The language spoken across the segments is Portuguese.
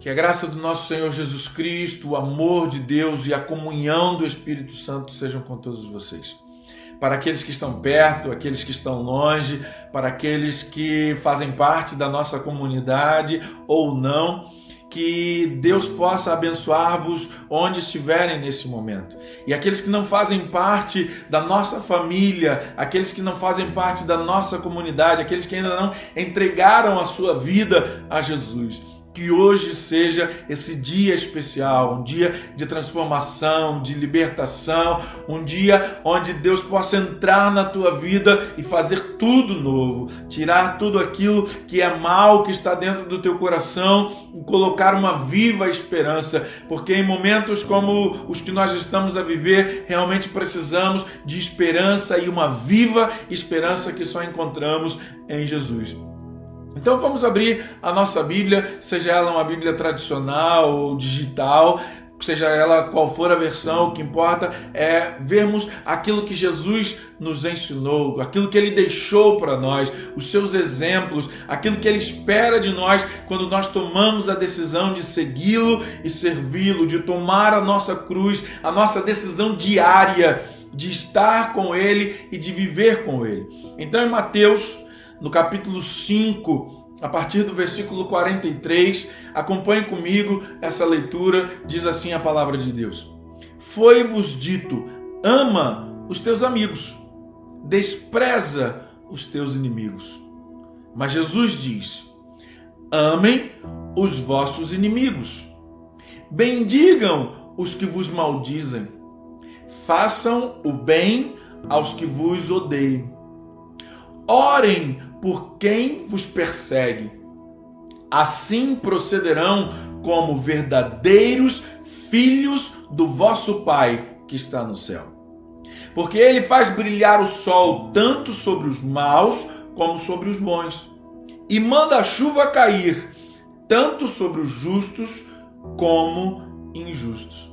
Que a graça do nosso Senhor Jesus Cristo, o amor de Deus e a comunhão do Espírito Santo sejam com todos vocês. Para aqueles que estão perto, aqueles que estão longe, para aqueles que fazem parte da nossa comunidade ou não, que Deus possa abençoar-vos onde estiverem nesse momento. E aqueles que não fazem parte da nossa família, aqueles que não fazem parte da nossa comunidade, aqueles que ainda não entregaram a sua vida a Jesus, que hoje seja esse dia especial, um dia de transformação, de libertação, um dia onde Deus possa entrar na tua vida e fazer tudo novo, tirar tudo aquilo que é mal, que está dentro do teu coração e colocar uma viva esperança, porque em momentos como os que nós estamos a viver, realmente precisamos de esperança e uma viva esperança que só encontramos em Jesus. Então vamos abrir a nossa Bíblia, seja ela uma Bíblia tradicional ou digital, seja ela qual for a versão, o que importa é vermos aquilo que Jesus nos ensinou, aquilo que Ele deixou para nós, os seus exemplos, aquilo que Ele espera de nós quando nós tomamos a decisão de segui-lo e servi-lo, de tomar a nossa cruz, a nossa decisão diária de estar com Ele e de viver com Ele. Então em Mateus, no capítulo 5, a partir do versículo 43, acompanhe comigo essa leitura, diz assim a palavra de Deus. Foi-vos dito, ama os teus amigos, despreza os teus inimigos. Mas Jesus diz, amem os vossos inimigos, bendigam os que vos maldizem, façam o bem aos que vos odeiam. Orem por quem vos persegue. Assim procederão como verdadeiros filhos do vosso Pai que está no céu. Porque Ele faz brilhar o sol tanto sobre os maus como sobre os bons. E manda a chuva cair tanto sobre os justos como injustos.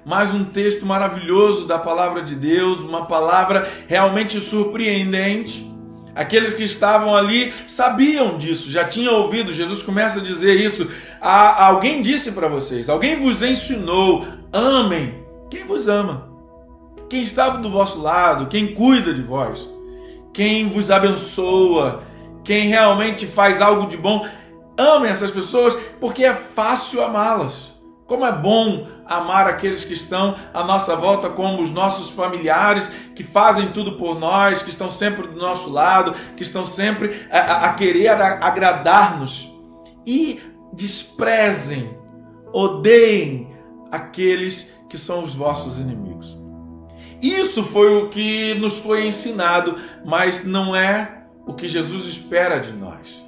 Mais um texto maravilhoso da palavra de Deus, uma palavra realmente surpreendente. Aqueles que estavam ali sabiam disso, já tinham ouvido. Jesus começa a dizer isso. Alguém disse para vocês, alguém vos ensinou, amem quem vos ama, quem está do vosso lado, quem cuida de vós, quem vos abençoa, quem realmente faz algo de bom. Amem essas pessoas porque é fácil amá-las. Como é bom amar aqueles que estão à nossa volta, como os nossos familiares, que fazem tudo por nós, que estão sempre do nosso lado, que estão sempre a querer agradar-nos. E desprezem, odeiem aqueles que são os vossos inimigos. Isso foi o que nos foi ensinado, mas não é o que Jesus espera de nós.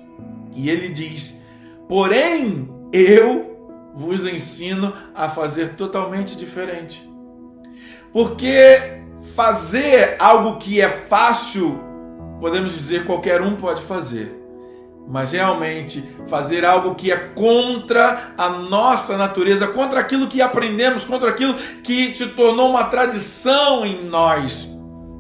E Ele diz, porém, eu vos ensino a fazer totalmente diferente. Porque fazer algo que é fácil, podemos dizer, qualquer um pode fazer. Mas realmente fazer algo que é contra a nossa natureza, contra aquilo que aprendemos, contra aquilo que se tornou uma tradição em nós,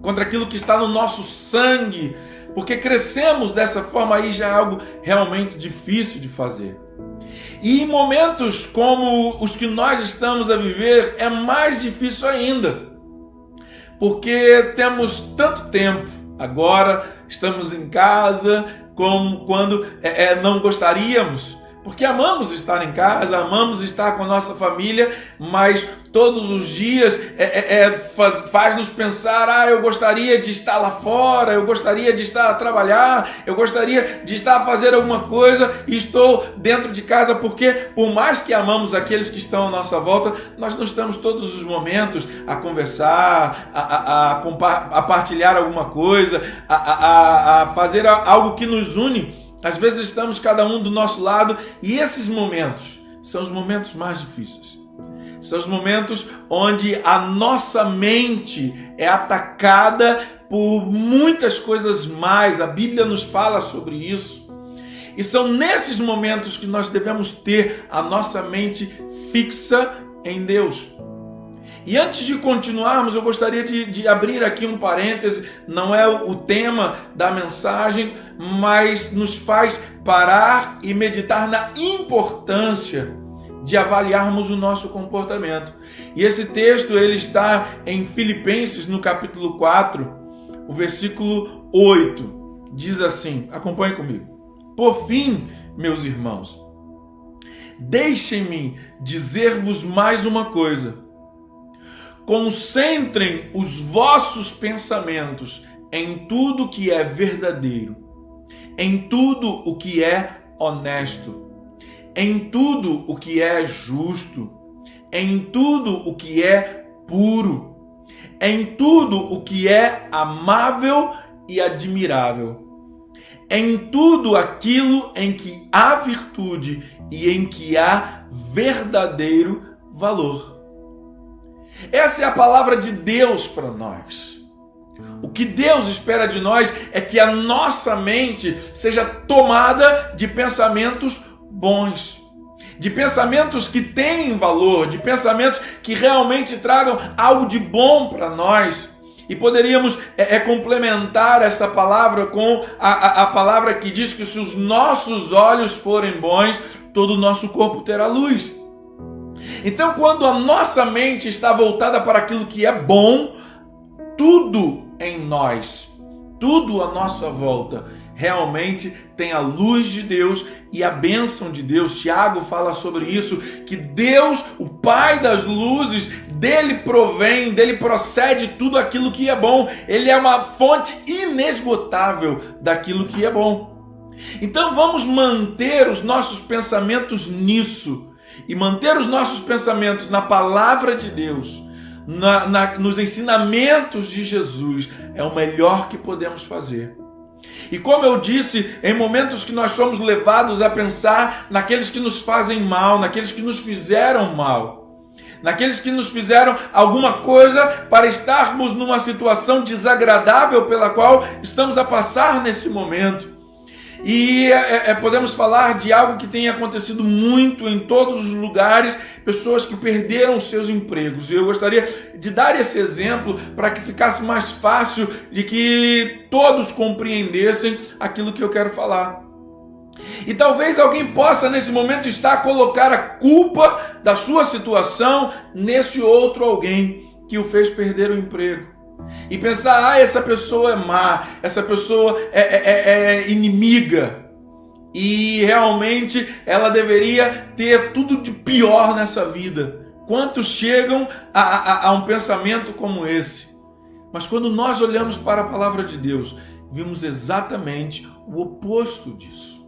contra aquilo que está no nosso sangue, porque crescemos dessa forma, aí já é algo realmente difícil de fazer. E em momentos como os que nós estamos a viver, é mais difícil ainda. Porque temos tanto tempo, agora estamos em casa, como quando não gostaríamos. Porque amamos estar em casa, amamos estar com a nossa família, mas todos os dias faz-nos pensar, eu gostaria de estar lá fora, eu gostaria de estar a trabalhar, eu gostaria de estar a fazer alguma coisa e estou dentro de casa, porque por mais que amamos aqueles que estão à nossa volta, nós não estamos todos os momentos a conversar, a partilhar alguma coisa, a fazer algo que nos une. Às vezes estamos cada um do nosso lado e esses momentos são os momentos mais difíceis. São os momentos onde a nossa mente é atacada por muitas coisas mais. A Bíblia nos fala sobre isso. E são nesses momentos que nós devemos ter a nossa mente fixa em Deus. E antes de continuarmos, eu gostaria de abrir aqui um parêntese, não é o tema da mensagem, mas nos faz parar e meditar na importância de avaliarmos o nosso comportamento. E esse texto ele está em Filipenses, no capítulo 4, o versículo 8. Diz assim, acompanhe comigo. Por fim, meus irmãos, deixem-me dizer-vos mais uma coisa. Concentrem os vossos pensamentos em tudo que é verdadeiro, em tudo o que é honesto, em tudo o que é justo, em tudo o que é puro, em tudo o que é amável e admirável, em tudo aquilo em que há virtude e em que há verdadeiro valor. Essa é a palavra de Deus para nós. O que Deus espera de nós é que a nossa mente seja tomada de pensamentos bons, de pensamentos que têm valor, de pensamentos que realmente tragam algo de bom para nós. E poderíamos complementar essa palavra com a palavra que diz que se os nossos olhos forem bons, todo o nosso corpo terá luz. Então, quando a nossa mente está voltada para aquilo que é bom, tudo em nós, tudo à nossa volta, realmente tem a luz de Deus e a bênção de Deus. Tiago fala sobre isso, que Deus, o Pai das luzes, dele provém, dele procede tudo aquilo que é bom. Ele é uma fonte inesgotável daquilo que é bom. Então vamos manter os nossos pensamentos nisso, e manter os nossos pensamentos na palavra de Deus, nos ensinamentos de Jesus, é o melhor que podemos fazer. E como eu disse, em momentos que nós somos levados a pensar naqueles que nos fazem mal, naqueles que nos fizeram mal, naqueles que nos fizeram alguma coisa para estarmos numa situação desagradável pela qual estamos a passar nesse momento. E podemos falar de algo que tem acontecido muito em todos os lugares, pessoas que perderam seus empregos. E eu gostaria de dar esse exemplo para que ficasse mais fácil de que todos compreendessem aquilo que eu quero falar. E talvez alguém possa nesse momento estar a colocar a culpa da sua situação nesse outro alguém que o fez perder o emprego. E pensar, essa pessoa é má, essa pessoa é inimiga. E realmente ela deveria ter tudo de pior nessa vida. Quantos chegam a um pensamento como esse? Mas quando nós olhamos para a palavra de Deus, vimos exatamente o oposto disso.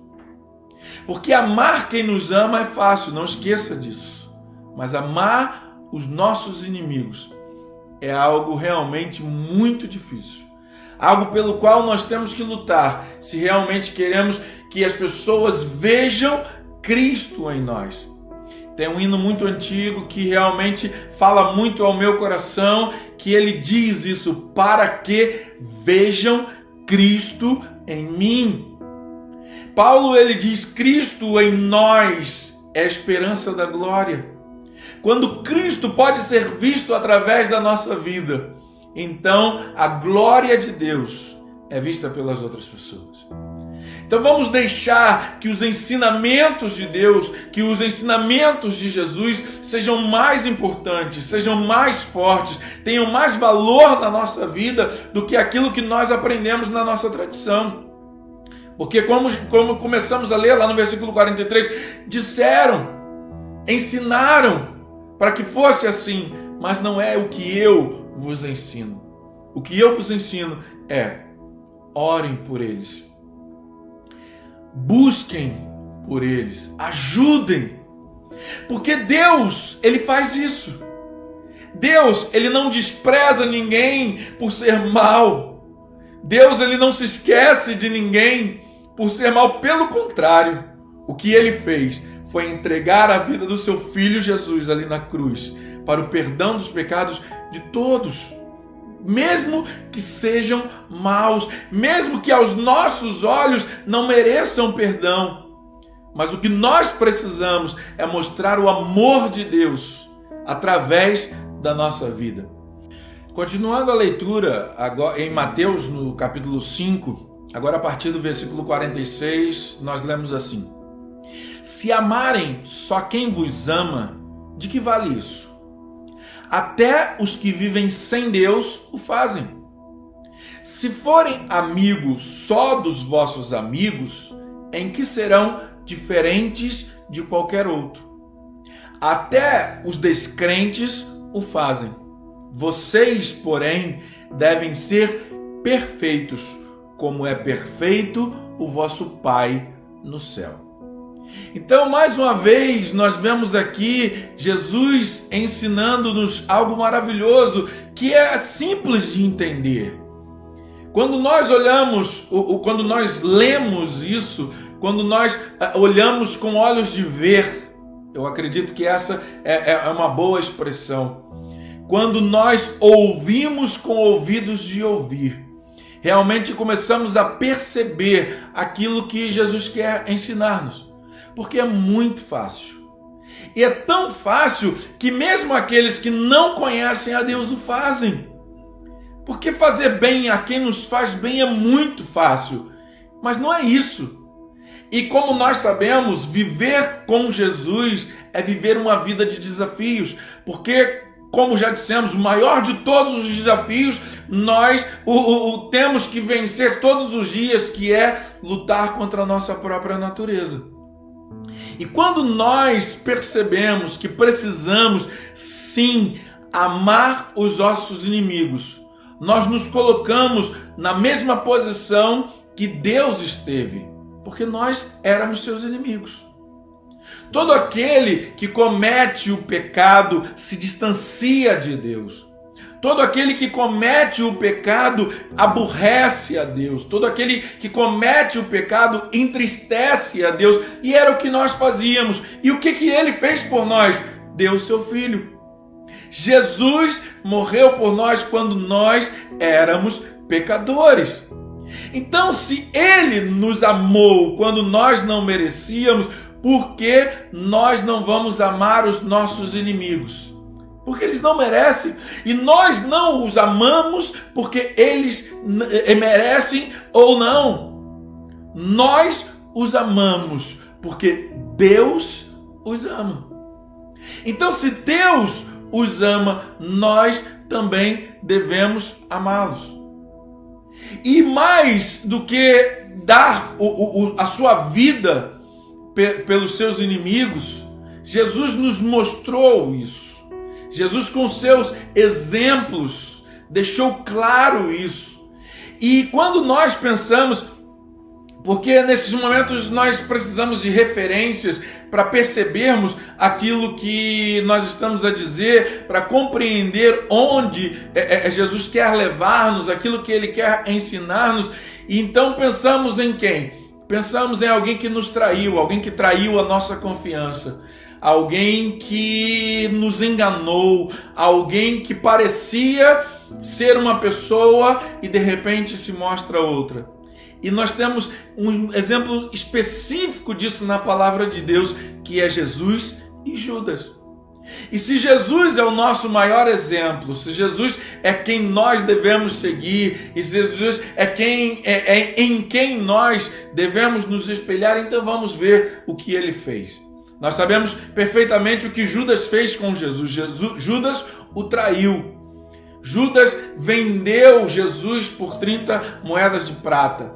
Porque amar quem nos ama é fácil, não esqueça disso. Mas amar os nossos inimigos é algo realmente muito difícil. Algo pelo qual nós temos que lutar, se realmente queremos que as pessoas vejam Cristo em nós. Tem um hino muito antigo que realmente fala muito ao meu coração, que ele diz isso, para que vejam Cristo em mim. Paulo ele diz, Cristo em nós é a esperança da glória. Quando Cristo pode ser visto através da nossa vida, então a glória de Deus é vista pelas outras pessoas. Então vamos deixar que os ensinamentos de Deus, que os ensinamentos de Jesus sejam mais importantes, sejam mais fortes, tenham mais valor na nossa vida do que aquilo que nós aprendemos na nossa tradição. Porque como começamos a ler lá no versículo 43, ensinaram para que fosse assim, mas não é o que eu vos ensino. O que eu vos ensino é: orem por eles, busquem por eles, ajudem, porque Deus, ele faz isso. Deus, ele não despreza ninguém por ser mal. Deus, ele não se esquece de ninguém por ser mal. Pelo contrário, o que ele fez foi entregar a vida do seu Filho Jesus ali na cruz, para o perdão dos pecados de todos, mesmo que sejam maus, mesmo que aos nossos olhos não mereçam perdão. Mas o que nós precisamos é mostrar o amor de Deus através da nossa vida. Continuando a leitura agora, em Mateus, no capítulo 5, agora a partir do versículo 46, nós lemos assim: Se amarem só quem vos ama, de que vale isso? Até os que vivem sem Deus o fazem. Se forem amigos só dos vossos amigos, em que serão diferentes de qualquer outro? Até os descrentes o fazem. Vocês, porém, devem ser perfeitos, como é perfeito o vosso Pai no céu. Então, mais uma vez, nós vemos aqui Jesus ensinando-nos algo maravilhoso, que é simples de entender. Quando nós olhamos, quando nós lemos isso, quando nós olhamos com olhos de ver, eu acredito que essa é uma boa expressão. Quando nós ouvimos com ouvidos de ouvir, realmente começamos a perceber aquilo que Jesus quer ensinar-nos. Porque é muito fácil. E é tão fácil que mesmo aqueles que não conhecem a Deus o fazem. Porque fazer bem a quem nos faz bem é muito fácil. Mas não é isso. E como nós sabemos, viver com Jesus é viver uma vida de desafios. Porque, como já dissemos, o maior de todos os desafios, nós temos que vencer todos os dias, que é lutar contra a nossa própria natureza. E quando nós percebemos que precisamos, sim, amar os nossos inimigos, nós nos colocamos na mesma posição que Deus esteve, porque nós éramos seus inimigos. Todo aquele que comete o pecado se distancia de Deus. Todo aquele que comete o pecado aborrece a Deus. Todo aquele que comete o pecado entristece a Deus. E era o que nós fazíamos. E o que ele fez por nós? Deu o seu Filho. Jesus morreu por nós quando nós éramos pecadores. Então, se Ele nos amou quando nós não merecíamos, por que nós não vamos amar os nossos inimigos? Porque eles não merecem, e nós não os amamos porque eles merecem ou não. Nós os amamos porque Deus os ama. Então, se Deus os ama, nós também devemos amá-los. E mais do que dar a sua vida pelos seus inimigos, Jesus nos mostrou isso. Jesus, com seus exemplos, deixou claro isso. E quando nós pensamos, porque nesses momentos nós precisamos de referências para percebermos aquilo que nós estamos a dizer, para compreender onde Jesus quer levar-nos, aquilo que Ele quer ensinar-nos. E então pensamos em quem? Pensamos em alguém que nos traiu, alguém que traiu a nossa confiança. Alguém que nos enganou, alguém que parecia ser uma pessoa e de repente se mostra outra. E nós temos um exemplo específico disso na palavra de Deus, que é Jesus e Judas. E se Jesus é o nosso maior exemplo, se Jesus é quem nós devemos seguir, e se Jesus é em quem nós devemos nos espelhar, então vamos ver o que ele fez. Nós sabemos perfeitamente o que Judas fez com Jesus. Judas o traiu. Judas vendeu Jesus por 30 moedas de prata.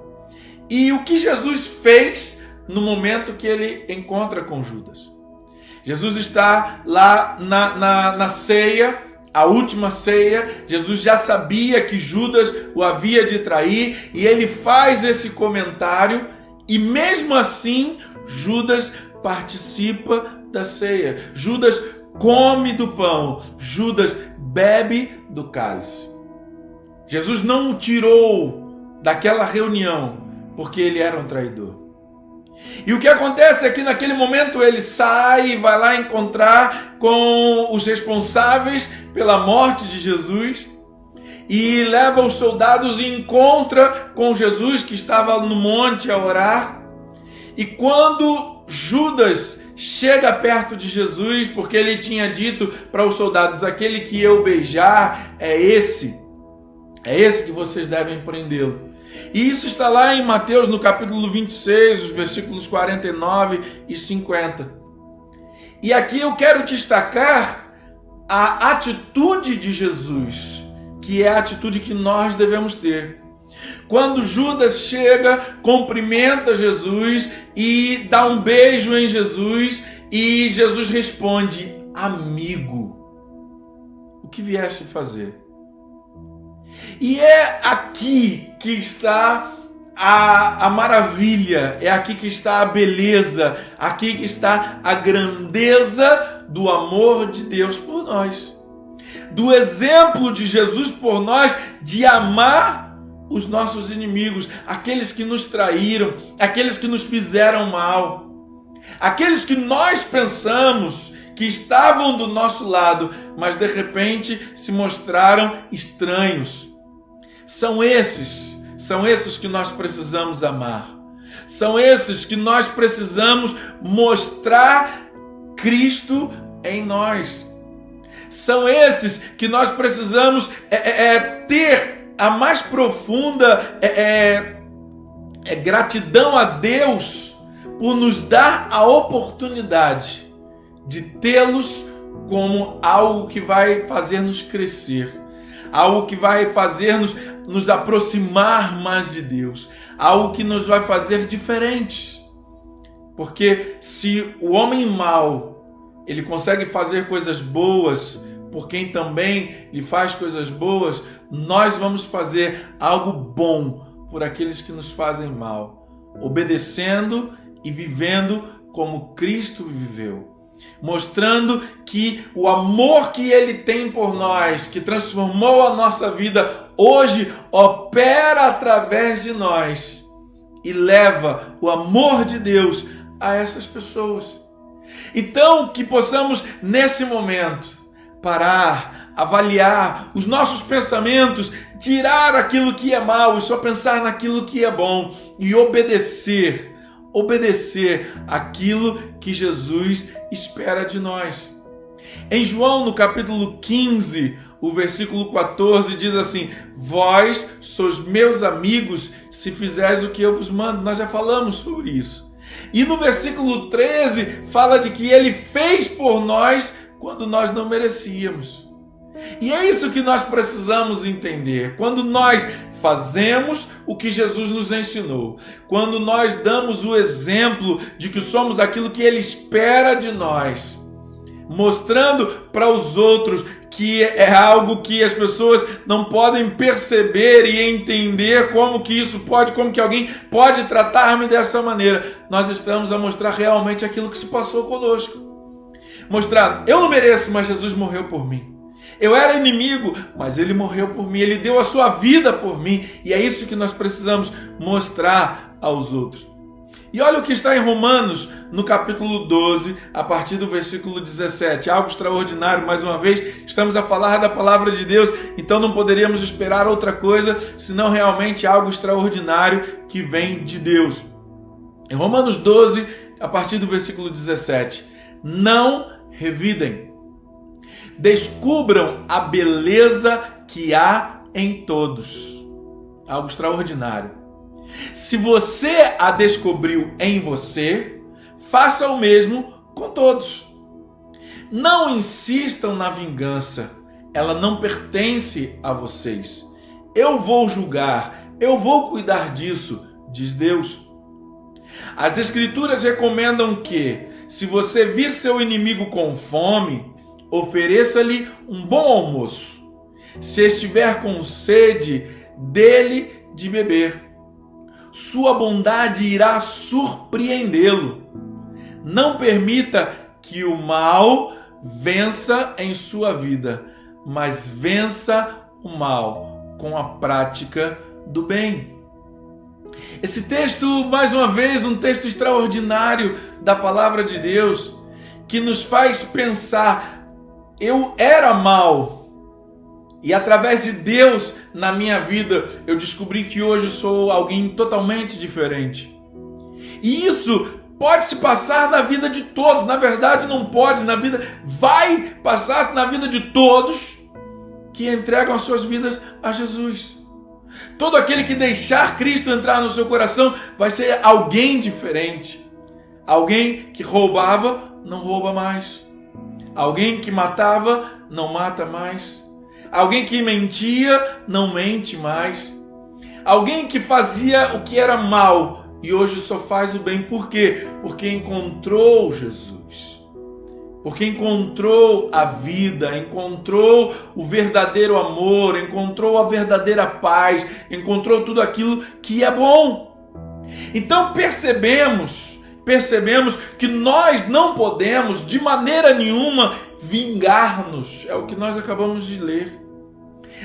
E o que Jesus fez no momento que ele encontra com Judas? Jesus está lá na ceia, a última ceia. Jesus já sabia que Judas o havia de trair e ele faz esse comentário e mesmo assim Judas participa da ceia. Judas come do pão. Judas bebe do cálice. Jesus não o tirou daquela reunião porque ele era um traidor. E o que acontece é que naquele momento ele sai e vai lá encontrar com os responsáveis pela morte de Jesus e leva os soldados e encontra com Jesus que estava no monte a orar. E quando Judas chega perto de Jesus, porque ele tinha dito para os soldados: aquele que eu beijar é esse que vocês devem prendê-lo. E isso está lá em Mateus, no capítulo 26, os versículos 49 e 50. E aqui eu quero destacar a atitude de Jesus, que é a atitude que nós devemos ter. Quando Judas chega, cumprimenta Jesus e dá um beijo em Jesus, e Jesus responde: amigo, o que vieste fazer? E é aqui que está a maravilha, é aqui que está a beleza, aqui que está a grandeza do amor de Deus por nós, do exemplo de Jesus por nós, de amar os nossos inimigos, aqueles que nos traíram, aqueles que nos fizeram mal, aqueles que nós pensamos que estavam do nosso lado, mas de repente se mostraram estranhos. São esses que nós precisamos amar. São esses que nós precisamos mostrar Cristo em nós. São esses que nós precisamos ter a mais profunda gratidão a Deus por nos dar a oportunidade de tê-los como algo que vai fazer-nos crescer, algo que vai fazer-nos nos aproximar mais de Deus, algo que nos vai fazer diferentes. Porque se o homem mau, ele consegue fazer coisas boas por quem também lhe faz coisas boas, nós vamos fazer algo bom por aqueles que nos fazem mal, obedecendo e vivendo como Cristo viveu, mostrando que o amor que Ele tem por nós, que transformou a nossa vida, hoje opera através de nós e leva o amor de Deus a essas pessoas. Então, que possamos nesse momento parar, avaliar os nossos pensamentos, tirar aquilo que é mal e só pensar naquilo que é bom e obedecer aquilo que Jesus espera de nós. Em João, no capítulo 15, o versículo 14 diz assim: vós sois meus amigos se fizeres o que eu vos mando. Nós já falamos sobre isso. E no versículo 13 fala de que ele fez por nós quando nós não merecíamos. E é isso que nós precisamos entender. Quando nós fazemos o que Jesus nos ensinou, quando nós damos o exemplo de que somos aquilo que Ele espera de nós, mostrando para os outros que é algo que as pessoas não podem perceber e entender como que isso pode, como que alguém pode tratar-me dessa maneira, nós estamos a mostrar realmente aquilo que se passou conosco. Mostrar, eu não mereço, mas Jesus morreu por mim. Eu era inimigo, mas Ele morreu por mim. Ele deu a sua vida por mim. E é isso que nós precisamos mostrar aos outros. E olha o que está em Romanos, no capítulo 12, a partir do versículo 17. Algo extraordinário, mais uma vez, estamos a falar da palavra de Deus, então não poderíamos esperar outra coisa, senão realmente algo extraordinário que vem de Deus. Em Romanos 12, a partir do versículo 17. Não revidem. Descubram a beleza que há em todos. Algo extraordinário. Se você a descobriu em você, faça o mesmo com todos. Não insistam na vingança. Ela não pertence a vocês. Eu vou julgar, eu vou cuidar disso, diz Deus. As Escrituras recomendam que, se você vir seu inimigo com fome, ofereça-lhe um bom almoço. Se estiver com sede, dê-lhe de beber. Sua bondade irá surpreendê-lo. Não permita que o mal vença em sua vida, mas vença o mal com a prática do bem. Esse texto, mais uma vez, um texto extraordinário da palavra de Deus, que nos faz pensar, eu era mal, e através de Deus na minha vida, eu descobri que hoje sou alguém totalmente diferente. E isso pode se passar na vida de todos, na verdade não pode, vai passar na vida de todos que entregam as suas vidas a Jesus. Todo aquele que deixar Cristo entrar no seu coração vai ser alguém diferente. Alguém que roubava, não rouba mais. Alguém que matava, não mata mais. Alguém que mentia, não mente mais. Alguém que fazia o que era mal e hoje só faz o bem. Por quê? Porque encontrou Jesus. Porque encontrou a vida, encontrou o verdadeiro amor, encontrou a verdadeira paz, encontrou tudo aquilo que é bom. Então percebemos que nós não podemos de maneira nenhuma vingar-nos. É o que nós acabamos de ler.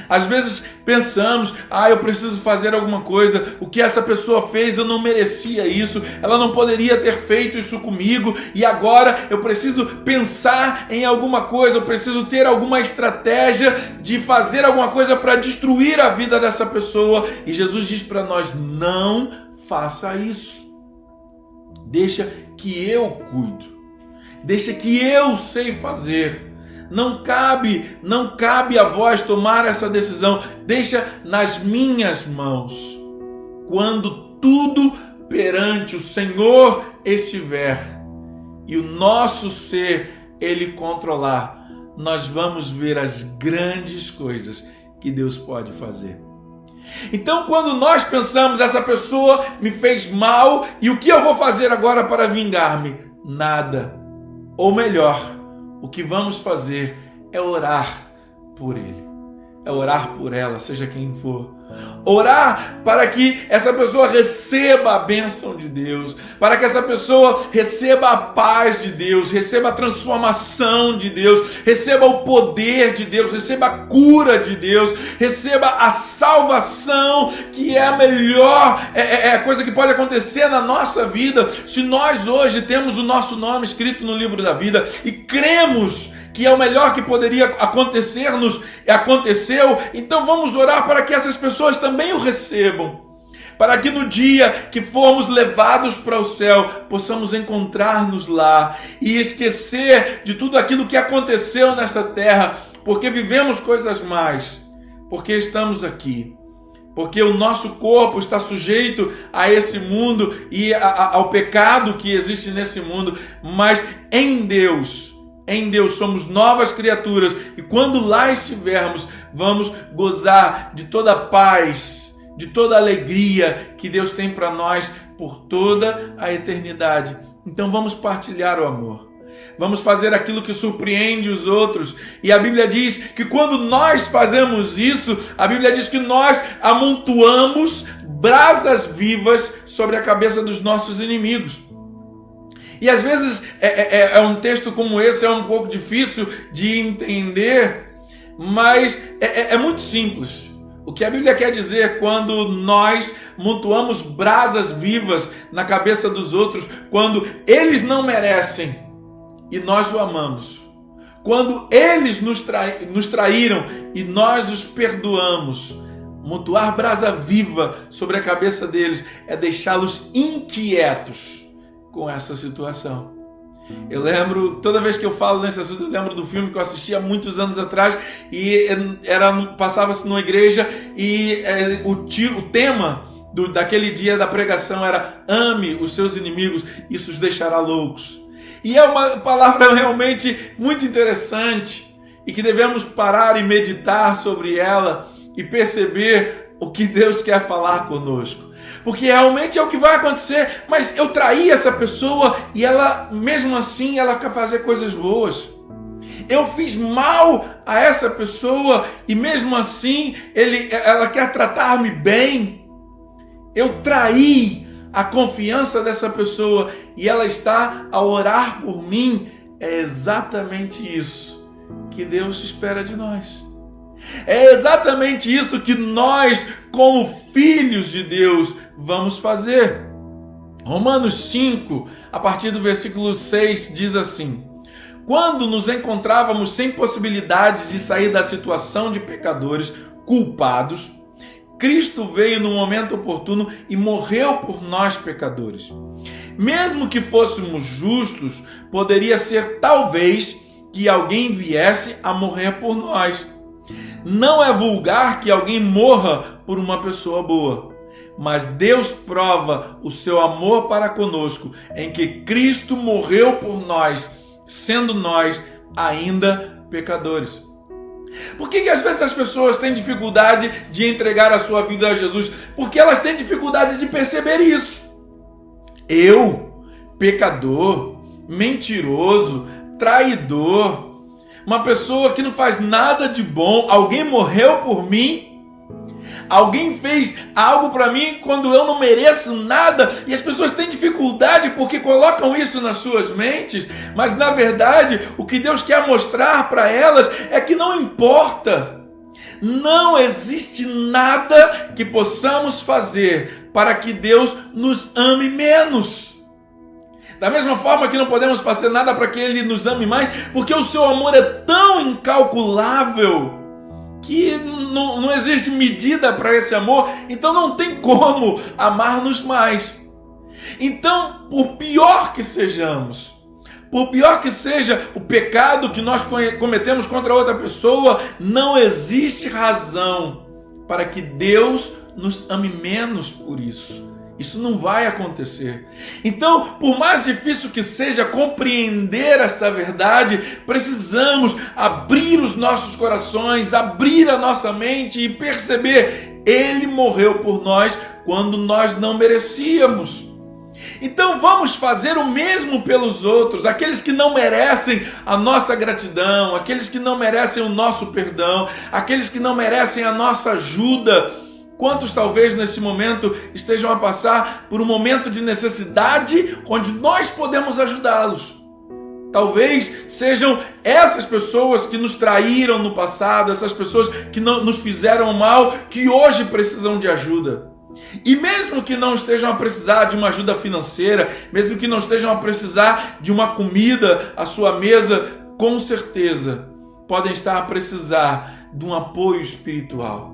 Às vezes pensamos, eu preciso fazer alguma coisa, o que essa pessoa fez, eu não merecia isso, ela não poderia ter feito isso comigo, e agora eu preciso pensar em alguma coisa, eu preciso ter alguma estratégia de fazer alguma coisa para destruir a vida dessa pessoa. E Jesus diz para nós, não faça isso. Deixa que eu cuido, deixa que eu sei fazer. Não cabe a vós tomar essa decisão. Deixa nas minhas mãos. Quando tudo perante o Senhor estiver e o nosso ser Ele controlar, nós vamos ver as grandes coisas que Deus pode fazer. Então, quando nós pensamos, essa pessoa me fez mal e o que eu vou fazer agora para vingar-me? Nada. Ou melhor, o que vamos fazer é orar por ele, é orar por ela, seja quem for. Orar para que essa pessoa receba a bênção de Deus, para que essa pessoa receba a paz de Deus, receba a transformação de Deus, receba o poder de Deus, receba a cura de Deus, receba a salvação, que é a melhor coisa que pode acontecer na nossa vida. Se nós hoje temos o nosso nome escrito no livro da vida e cremos que é o melhor que poderia acontecer-nos e aconteceu, então vamos orar para que essas pessoas também o recebam, para que no dia que formos levados para o céu, possamos encontrar-nos lá e esquecer de tudo aquilo que aconteceu nessa terra, porque vivemos coisas mais, porque estamos aqui, porque o nosso corpo está sujeito a esse mundo e ao pecado que existe nesse mundo, mas em Deus somos novas criaturas e quando lá estivermos, vamos gozar de toda a paz, de toda a alegria que Deus tem para nós por toda a eternidade. Então vamos partilhar o amor. Vamos fazer aquilo que surpreende os outros. E a Bíblia diz que quando nós fazemos isso, a Bíblia diz que nós amontoamos brasas vivas sobre a cabeça dos nossos inimigos. E às vezes um texto como esse é um pouco difícil de entender, mas é muito simples. O que a Bíblia quer dizer quando nós amontoamos brasas vivas na cabeça dos outros, quando eles não merecem e nós o amamos. Quando eles nos traíram e nós os perdoamos. Amontoar brasa viva sobre a cabeça deles é deixá-los inquietos com essa situação. Eu lembro, toda vez que eu falo nesse assunto, eu lembro do filme que eu assisti há muitos anos atrás e passava-se numa igreja e o tema daquele dia da pregação era: ame os seus inimigos, isso os deixará loucos. E é uma palavra realmente muito interessante e que devemos parar e meditar sobre ela e perceber o que Deus quer falar conosco. Porque realmente é o que vai acontecer, mas eu traí essa pessoa e ela, mesmo assim, ela quer fazer coisas boas. Eu fiz mal a essa pessoa e mesmo assim ela quer tratar-me bem. Eu traí a confiança dessa pessoa e ela está a orar por mim. É exatamente isso que Deus espera de nós. É exatamente isso que nós, como filhos de Deus, vamos fazer. Romanos 5, a partir do versículo 6, diz assim: quando nos encontrávamos sem possibilidade de sair da situação de pecadores culpados, Cristo veio no momento oportuno e morreu por nós pecadores. Mesmo que fôssemos justos, poderia ser talvez que alguém viesse a morrer por nós. Não é vulgar que alguém morra por uma pessoa boa, mas Deus prova o seu amor para conosco em que Cristo morreu por nós, sendo nós ainda pecadores. Por que às vezes as pessoas têm dificuldade de entregar a sua vida a Jesus? Porque elas têm dificuldade de perceber isso. Eu, pecador, mentiroso, traidor, uma pessoa que não faz nada de bom, alguém morreu por mim, alguém fez algo para mim quando eu não mereço nada, e as pessoas têm dificuldade porque colocam isso nas suas mentes, mas na verdade o que Deus quer mostrar para elas é que não importa, não existe nada que possamos fazer para que Deus nos ame menos. Da mesma forma que não podemos fazer nada para que Ele nos ame mais, porque o seu amor é tão incalculável que não existe medida para esse amor, então não tem como amar-nos mais. Então, por pior que sejamos, por pior que seja o pecado que nós cometemos contra outra pessoa, não existe razão para que Deus nos ame menos por isso. Isso não vai acontecer. Então, por mais difícil que seja compreender essa verdade, precisamos abrir os nossos corações, abrir a nossa mente e perceber: Ele morreu por nós quando nós não merecíamos. Então vamos fazer o mesmo pelos outros, aqueles que não merecem a nossa gratidão, aqueles que não merecem o nosso perdão, aqueles que não merecem a nossa ajuda. Quantos talvez nesse momento estejam a passar por um momento de necessidade onde nós podemos ajudá-los? Talvez sejam essas pessoas que nos traíram no passado, essas pessoas que nos fizeram mal, que hoje precisam de ajuda. E mesmo que não estejam a precisar de uma ajuda financeira, mesmo que não estejam a precisar de uma comida à sua mesa, com certeza podem estar a precisar de um apoio espiritual.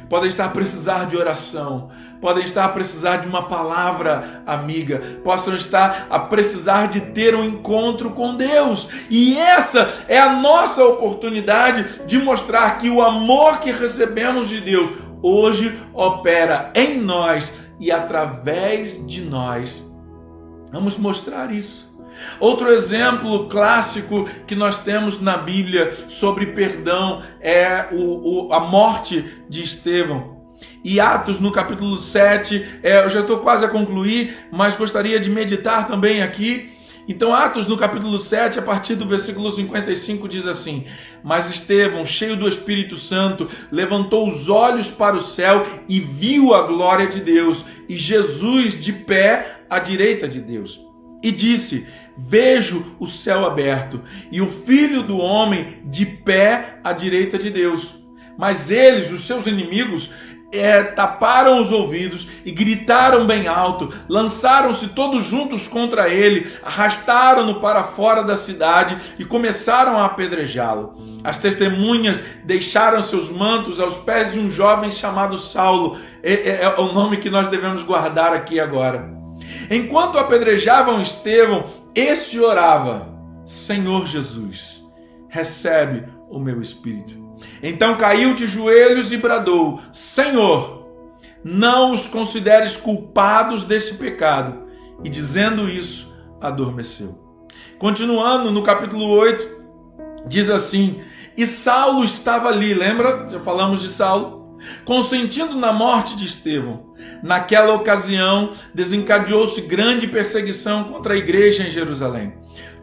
Podem estar a precisar de oração, podem estar a precisar de uma palavra amiga, possam estar a precisar de ter um encontro com Deus. E essa é a nossa oportunidade de mostrar que o amor que recebemos de Deus hoje opera em nós e através de nós. Vamos mostrar isso. Outro exemplo clássico que nós temos na Bíblia sobre perdão é a morte de Estevão. E Atos, no capítulo 7, eu já estou quase a concluir, mas gostaria de meditar também aqui. Então, Atos, no capítulo 7, a partir do versículo 55, diz assim: Mas Estevão, cheio do Espírito Santo, levantou os olhos para o céu e viu a glória de Deus, e Jesus de pé à direita de Deus. E disse: Vejo o céu aberto e o Filho do Homem de pé à direita de Deus. Mas eles, os seus inimigos, taparam os ouvidos e gritaram bem alto, lançaram-se todos juntos contra ele, arrastaram-no para fora da cidade e começaram a apedrejá-lo. As testemunhas deixaram seus mantos aos pés de um jovem chamado Saulo. É o nome que nós devemos guardar aqui agora. Enquanto apedrejavam Estevão, este orava: Senhor Jesus, recebe o meu espírito. Então caiu de joelhos e bradou: Senhor, não os consideres culpados desse pecado. E dizendo isso, adormeceu. Continuando no capítulo 8, diz assim: E Saulo estava ali, lembra? Já falamos de Saulo. Consentindo na morte de Estevão. Naquela ocasião, desencadeou-se grande perseguição contra a igreja em Jerusalém.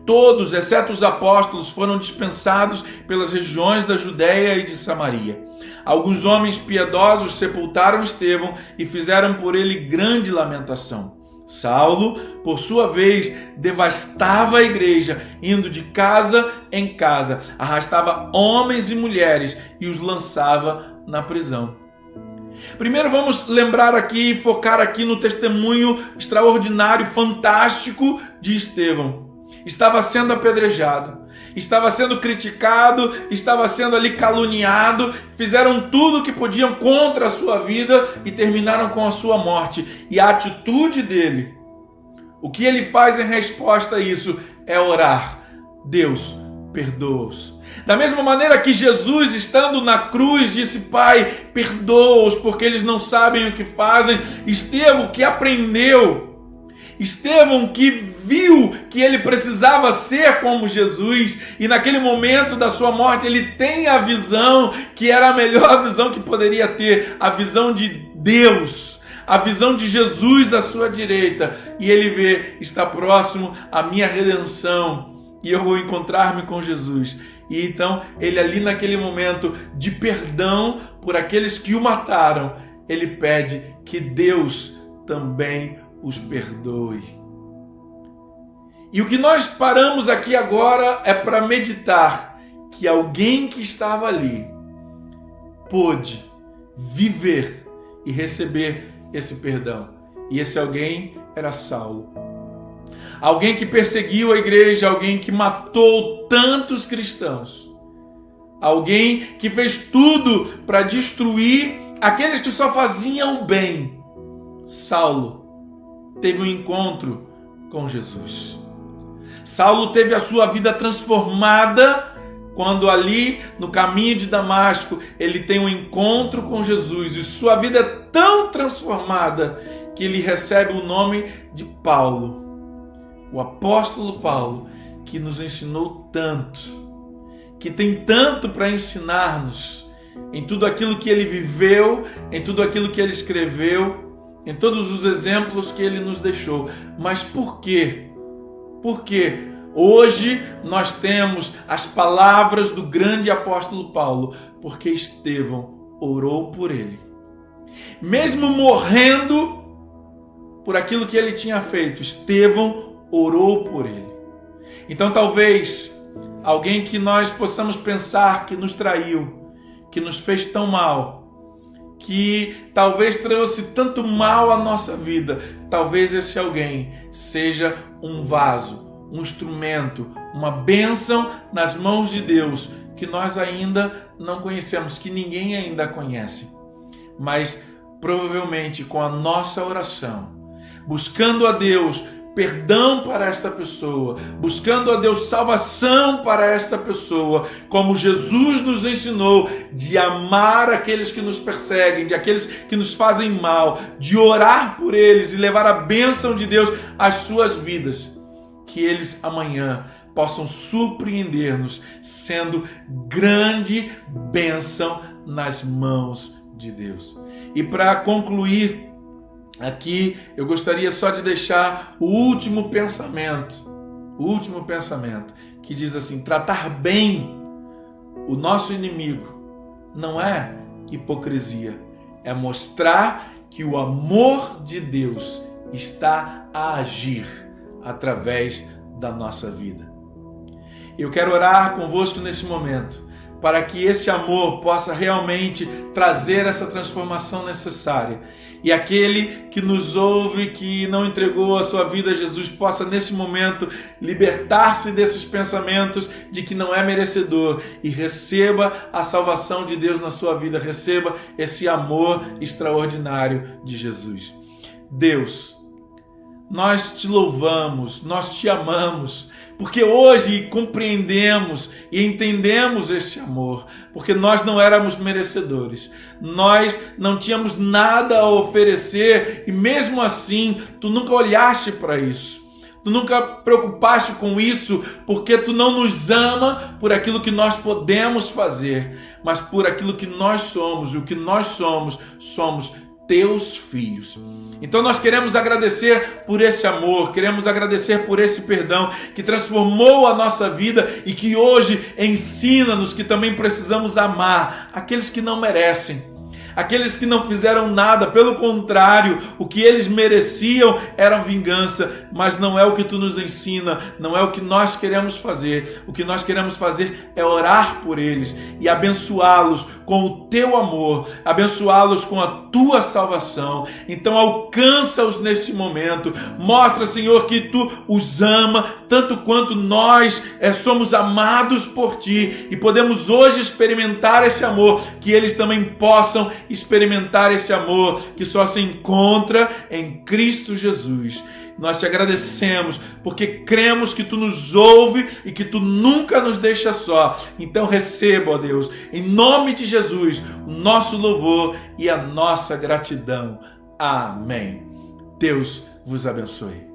Todos, exceto os apóstolos, foram dispensados pelas regiões da Judéia e de Samaria. Alguns homens piedosos sepultaram Estevão e fizeram por ele grande lamentação. Saulo, por sua vez, devastava a igreja, indo de casa em casa, arrastava homens e mulheres e os lançava na prisão. Primeiro vamos lembrar aqui, focar aqui no testemunho extraordinário, fantástico de Estevão. Estava sendo apedrejado, estava sendo criticado, estava sendo ali caluniado, fizeram tudo o que podiam contra a sua vida e terminaram com a sua morte. E a atitude dele, o que ele faz em resposta a isso, é orar: Deus, perdoa-os. Da mesma maneira que Jesus, estando na cruz, disse: Pai, perdoa-os, porque eles não sabem o que fazem. Estevão, que aprendeu, Estevão, que viu que ele precisava ser como Jesus, e naquele momento da sua morte ele tem a visão, que era a melhor visão que poderia ter, a visão de Deus, a visão de Jesus à sua direita, e ele vê: está próximo a minha redenção, e eu vou encontrar-me com Jesus. E então ele, ali naquele momento de perdão por aqueles que o mataram, ele pede que Deus também os perdoe. E o que nós paramos aqui agora é para meditar que alguém que estava ali pôde viver e receber esse perdão. E esse alguém era Saulo. Alguém que perseguiu a igreja, alguém que matou tantos cristãos. Alguém que fez tudo para destruir aqueles que só faziam o bem. Saulo teve um encontro com Jesus. Saulo teve a sua vida transformada quando ali no caminho de Damasco ele tem um encontro com Jesus, e sua vida é tão transformada que ele recebe o nome de Paulo, o apóstolo Paulo, que nos ensinou tanto, que tem tanto para ensinar-nos em tudo aquilo que ele viveu, em tudo aquilo que ele escreveu, em todos os exemplos que ele nos deixou. Mas por quê? Porque hoje nós temos as palavras do grande apóstolo Paulo, porque Estevão orou por ele. Mesmo morrendo por aquilo que ele tinha feito, Estevão orou por ele. Então talvez alguém que nós possamos pensar que nos traiu, que nos fez tão mal, que talvez trouxe tanto mal à nossa vida, talvez esse alguém seja um vaso, um instrumento, uma bênção nas mãos de Deus, que nós ainda não conhecemos, que ninguém ainda conhece. Mas provavelmente com a nossa oração, buscando a Deus perdão para esta pessoa, buscando a Deus salvação para esta pessoa, como Jesus nos ensinou, de amar aqueles que nos perseguem, de aqueles que nos fazem mal, de orar por eles e levar a bênção de Deus às suas vidas, que eles amanhã possam surpreender-nos, sendo grande bênção nas mãos de Deus. E para concluir, aqui eu gostaria só de deixar o último pensamento, que diz assim: tratar bem o nosso inimigo não é hipocrisia, é mostrar que o amor de Deus está a agir através da nossa vida. Eu quero orar convosco nesse momento, para que esse amor possa realmente trazer essa transformação necessária. E aquele que nos ouve, que não entregou a sua vida a Jesus, possa nesse momento libertar-se desses pensamentos de que não é merecedor e receba a salvação de Deus na sua vida, receba esse amor extraordinário de Jesus. Deus, nós te louvamos, nós te amamos, porque hoje compreendemos e entendemos esse amor, porque nós não éramos merecedores, nós não tínhamos nada a oferecer e mesmo assim tu nunca olhaste para isso, tu nunca preocupaste com isso, porque tu não nos ama por aquilo que nós podemos fazer, mas por aquilo que nós somos, e o que nós somos, somos teus filhos. Então nós queremos agradecer por esse amor, queremos agradecer por esse perdão que transformou a nossa vida e que hoje ensina-nos que também precisamos amar aqueles que não merecem, aqueles que não fizeram nada, pelo contrário, o que eles mereciam era vingança, mas não é o que tu nos ensina, não é o que nós queremos fazer. O que nós queremos fazer é orar por eles e abençoá-los com o teu amor, abençoá-los com a tua salvação. Então alcança-os nesse momento, mostra, Senhor, que tu os ama tanto quanto nós somos amados por ti e podemos hoje experimentar esse amor, que eles também possam experimentar esse amor que só se encontra em Cristo Jesus. nós te agradecemos, porque cremos que tu nos ouve e que tu nunca nos deixa só. Então receba, ó Deus, em nome de Jesus, o nosso louvor e a nossa gratidão. Amém. Deus vos abençoe.